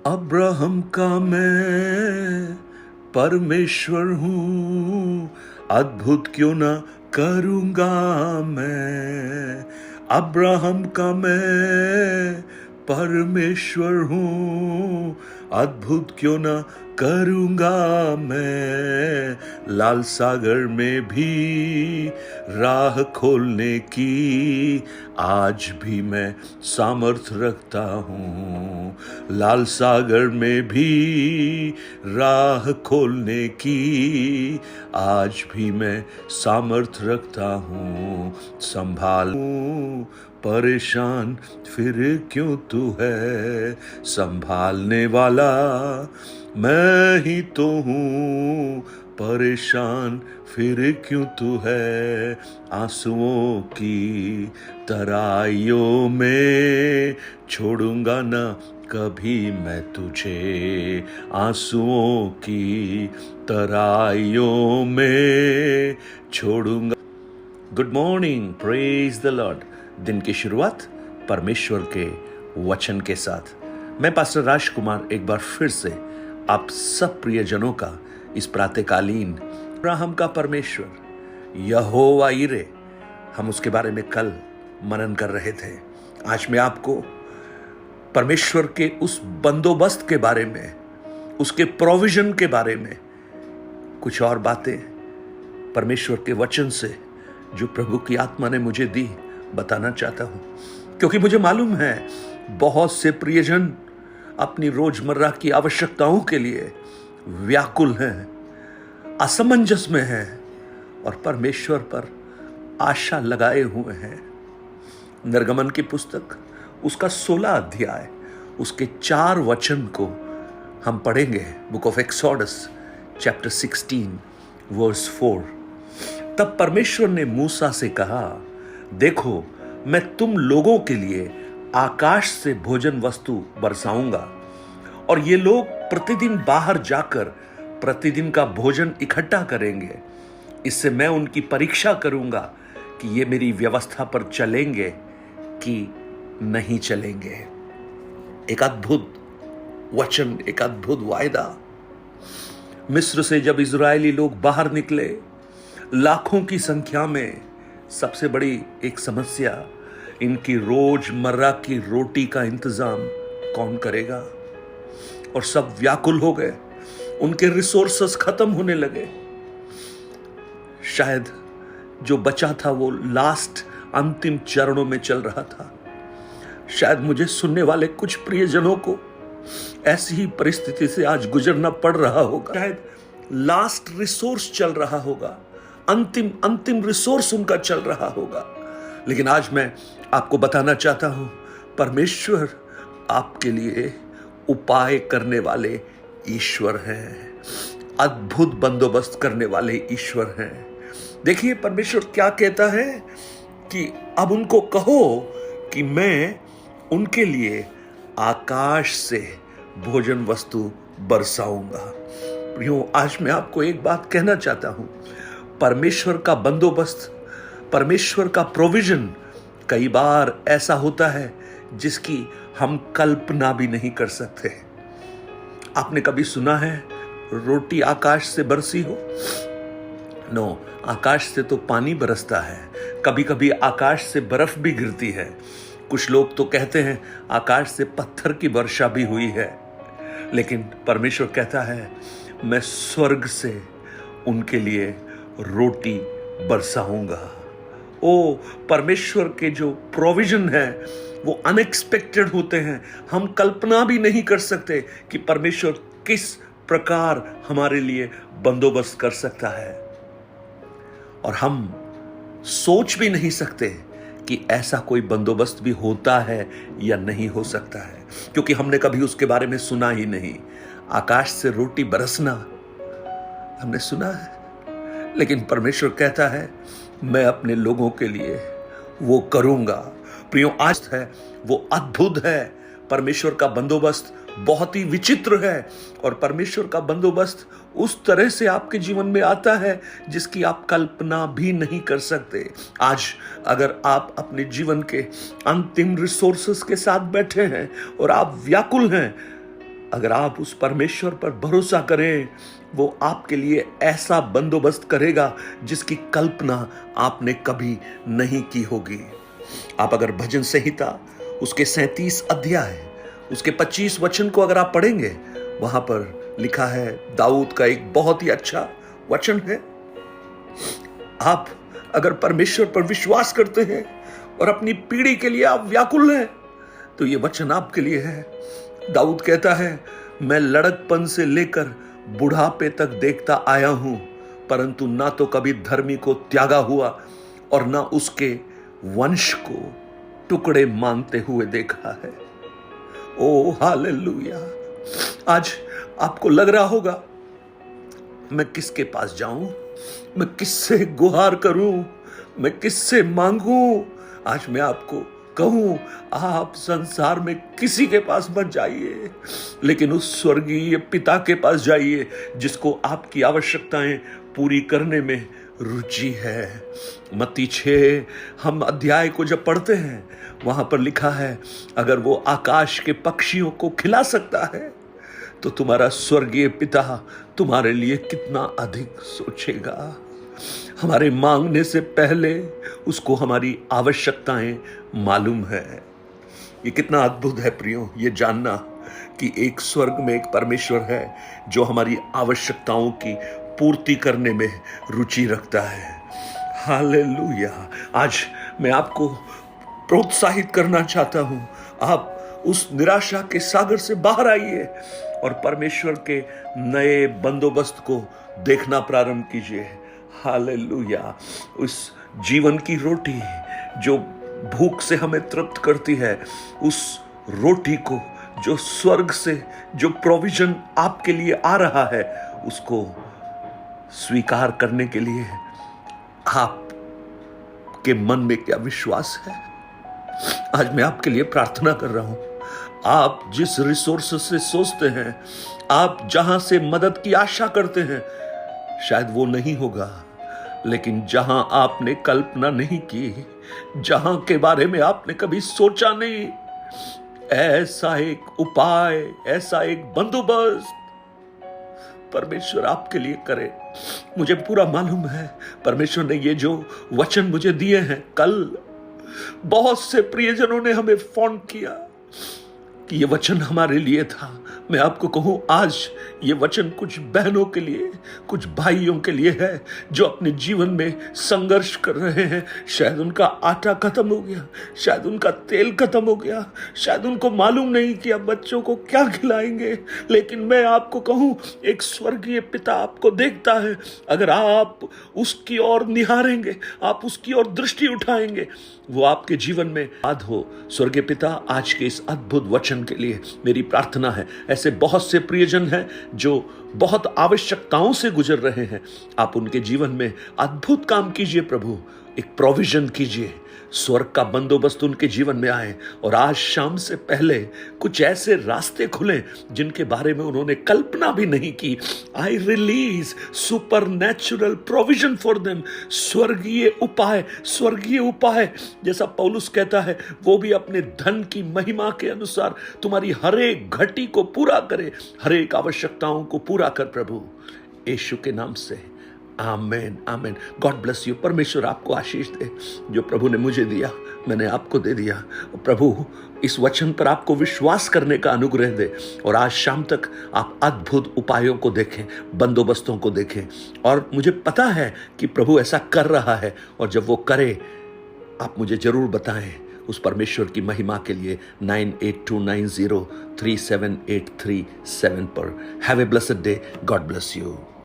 Abraham का मैं परमेश्वर हूँ, अद्भुत क्यों ना करूँगा मैं। अब्राहम का मैं परमेश्वर हूँ, अद्भुत क्यों ना करूँगा मैं। लाल सागर में भी राह खोलने की आज भी मैं सामर्थ रखता हूँ। लाल सागर में भी राह खोलने की आज भी मैं सामर्थ रखता हूँ। संभालूं परेशान फिर क्यों तू है, संभालने वाला मैं ही तो हूँ। परेशान फिर क्यों तू है, आंसुओं की तराइयों में छोड़ूंगा ना कभी मैं तुझे। आंसुओं की तराइयों में छोड़ूंगा। Good morning, praise the Lord. दिन की शुरुआत परमेश्वर के वचन के साथ। मैं पास्टर राजकुमार एक बार फिर से आप सब प्रियजनों का इस प्रातःकालीन अब्राहम का परमेश्वर यहोवा यिरे, हम उसके बारे में कल मनन कर रहे थे। आज मैं आपको परमेश्वर के उस बंदोबस्त के बारे में, उसके प्रोविजन के बारे में कुछ और बातें परमेश्वर के वचन से जो प्रभु की आत्मा ने मुझे दी बताना चाहता हूं, क्योंकि मुझे मालूम है बहुत से प्रियजन अपनी रोजमर्रा की आवश्यकताओं के लिए व्याकुल हैं, असमंजस में हैं और परमेश्वर पर आशा लगाए हुए हैं। निर्गमन की पुस्तक उसका 16 अध्याय उसके 4 वचन को हम पढ़ेंगे। Book of Exodus chapter 16 verse 4। तब परमेश्वर ने मूसा से कहा, देखो मैं तुम लोगों के लिए आकाश से भोजन वस्तु बरसाऊंगा और ये लोग प्रतिदिन बाहर जाकर प्रतिदिन का भोजन इकट्ठा करेंगे। इससे मैं उनकी परीक्षा करूंगा कि ये मेरी व्यवस्था पर चलेंगे कि नहीं चलेंगे। एक अद्भुत वचन, एक अद्भुत वायदा। मिस्र से जब इजरायली लोग बाहर निकले, लाखों की संख्या में, सबसे बड़ी एक समस्या इनकी रोजमर्रा की रोटी का इंतजाम कौन करेगा। और सब व्याकुल हो गए, उनके रिसोर्सेस खत्म होने लगे। शायद जो बचा था वो लास्ट अंतिम चरणों में चल रहा था। शायद मुझे सुनने वाले कुछ प्रियजनों को ऐसी ही परिस्थिति से आज गुजरना पड़ रहा होगा। शायद लास्ट रिसोर्स चल रहा होगा, अंतिम रिसोर्स उनका चल रहा होगा। लेकिन आज मैं आपको बताना चाहता हूं, परमेश्वर आपके लिए उपाय करने वाले ईश्वर हैं, अद्भुत बंदोबस्त करने वाले ईश्वर हैं। देखिए परमेश्वर क्या कहता है कि अब उनको कहो कि मैं उनके लिए आकाश से भोजन वस्तु बरसाऊंगा। यूं आज मैं आपको एक बात कहना चाहता हूं, परमेश्वर का बंदोबस्त, परमेश्वर का प्रोविजन कई बार ऐसा होता है जिसकी हम कल्पना भी नहीं कर सकते। आपने कभी सुना है रोटी आकाश से बरसी हो? नो, आकाश से तो पानी बरसता है, कभी कभी आकाश से बर्फ भी गिरती है। कुछ लोग तो कहते हैं आकाश से पत्थर की वर्षा भी हुई है। लेकिन परमेश्वर कहता है मैं स्वर्ग से उनके लिए रोटी बरसाऊंगा। ओ, परमेश्वर के जो प्रोविजन है वो अनएक्सपेक्टेड होते हैं। हम कल्पना भी नहीं कर सकते कि परमेश्वर किस प्रकार हमारे लिए बंदोबस्त कर सकता है, और हम सोच भी नहीं सकते कि ऐसा कोई बंदोबस्त भी होता है या नहीं हो सकता है, क्योंकि हमने कभी उसके बारे में सुना ही नहीं। आकाश से रोटी बरसना हमने सुना है, लेकिन परमेश्वर कहता है मैं अपने लोगों के लिए वो करूंगा। प्रियो, आज है वो अद्भुत है। परमेश्वर का बंदोबस्त बहुत ही विचित्र है, और परमेश्वर का बंदोबस्त उस तरह से आपके जीवन में आता है जिसकी आप कल्पना भी नहीं कर सकते। आज अगर आप अपने जीवन के अंतिम रिसोर्सेस के साथ बैठे हैं और आप व्याकुल हैं, अगर आप उस परमेश्वर पर भरोसा करें, वो आपके लिए ऐसा बंदोबस्त करेगा जिसकी कल्पना आपने कभी नहीं की होगी। आप अगर भजन संहिता उसके 37 अध्याय उसके 25 वचन को अगर आप पढ़ेंगे, वहां पर लिखा है, दाऊद का एक बहुत ही अच्छा वचन है। आप अगर परमेश्वर पर विश्वास करते हैं और अपनी पीढ़ी के लिए आप व्याकुल हैं, तो ये वचन आपके लिए है। दाऊद कहता है, मैं लड़कपन से लेकर बुढ़ापे तक देखता आया हूं, परंतु ना तो कभी धर्मी को त्यागा हुआ और ना उसके वंश को टुकड़े मांगते हुए देखा है। ओ हालेलुया। आज आपको लग रहा होगा, मैं किसके पास जाऊं, मैं किससे गुहार करूं, मैं किससे मांगूं। आज मैं आपको कहूं, आप संसार में किसी के पास मत जाइए, लेकिन उस स्वर्गीय पिता के पास जाइए जिसको आपकी आवश्यकताएं पूरी करने में रुचि है। मत्ती 6 हम अध्याय को जब पढ़ते हैं, वहां पर लिखा है, अगर वो आकाश के पक्षियों को खिला सकता है, तो तुम्हारा स्वर्गीय पिता तुम्हारे लिए कितना अधिक सोचेगा। हमारे मांगने से पहले उसको हमारी आवश्यकताएं मालूम है। ये कितना अद्भुत है प्रियो, ये जानना कि एक स्वर्ग में एक परमेश्वर है जो हमारी आवश्यकताओं की पूर्ति करने में रुचि रखता है। हालेलुया। आज मैं आपको प्रोत्साहित करना चाहता हूं, आप उस निराशा के सागर से बाहर आइए और परमेश्वर के नए बंदोबस्त को देखना प्रारंभ कीजिए। हालेलुया। उस जीवन की रोटी जो भूख से हमें तृप्त करती है, उस रोटी को जो स्वर्ग से जो प्रोविजन आपके लिए आ रहा है, उसको स्वीकार करने के लिए आपके मन में क्या विश्वास है? आज मैं आपके लिए प्रार्थना कर रहा हूं। आप जिस रिसोर्स से सोचते हैं, आप जहां से मदद की आशा करते हैं, शायद वो नहीं होगा, लेकिन जहां आपने कल्पना नहीं की, जहां के बारे में आपने कभी सोचा नहीं, ऐसा एक उपाय, ऐसा एक बंदोबस्त परमेश्वर आपके लिए करे। मुझे पूरा मालूम है, परमेश्वर ने ये जो वचन मुझे दिए हैं, कल बहुत से प्रियजनों ने हमें फोन किया कि ये वचन हमारे लिए था। मैं आपको कहूं, आज ये वचन कुछ बहनों के लिए, कुछ भाइयों के लिए है जो अपने जीवन में संघर्ष कर रहे हैं। शायद उनका आटा खत्म हो गया, शायद उनका तेल खत्म हो गया, शायद उनको मालूम नहीं कि अब बच्चों को क्या खिलाएंगे। लेकिन मैं आपको कहूं, एक स्वर्गीय पिता आपको देखता है। अगर आप उसकी ओर निहारेंगे, आप उसकी ओर दृष्टि उठाएंगे, वो आपके जीवन में याद हो। स्वर्गीय पिता, आज के इस अद्भुत वचन के लिए मेरी प्रार्थना है। ऐसे बहुत से प्रियजन हैं जो बहुत आवश्यकताओं से गुजर रहे हैं। आप उनके जीवन में अद्भुत काम कीजिए प्रभु, एक प्रोविजन कीजिए, स्वर्ग का बंदोबस्त उनके जीवन में आए और आज शाम से पहले कुछ ऐसे रास्ते खुलें जिनके बारे में उन्होंने कल्पना भी नहीं की। I release super natural provision for them. स्वर्गीय उपाय जैसा पौलुस कहता है, वो भी अपने धन की महिमा के अनुसार तुम्हारी हर एक घटी को पूरा करे, हर एक आवश्यकताओं को पूरा कर प्रभु, यीशु के नाम से। Amen, amen. God bless you. परमेश्वर आपको आशीष दे। जो प्रभु ने मुझे दिया, मैंने आपको दे दिया। प्रभु इस वचन पर आपको विश्वास करने का अनुग्रह दे और आज शाम तक आप अद्भुत उपायों को देखें, बंदोबस्तों को देखें। और मुझे पता है कि प्रभु ऐसा कर रहा है, और जब वो करे आप मुझे जरूर बताएं। उस परमेश्वर की महिमा के लिए 9829037837 पर। Have a blessed day. God bless you.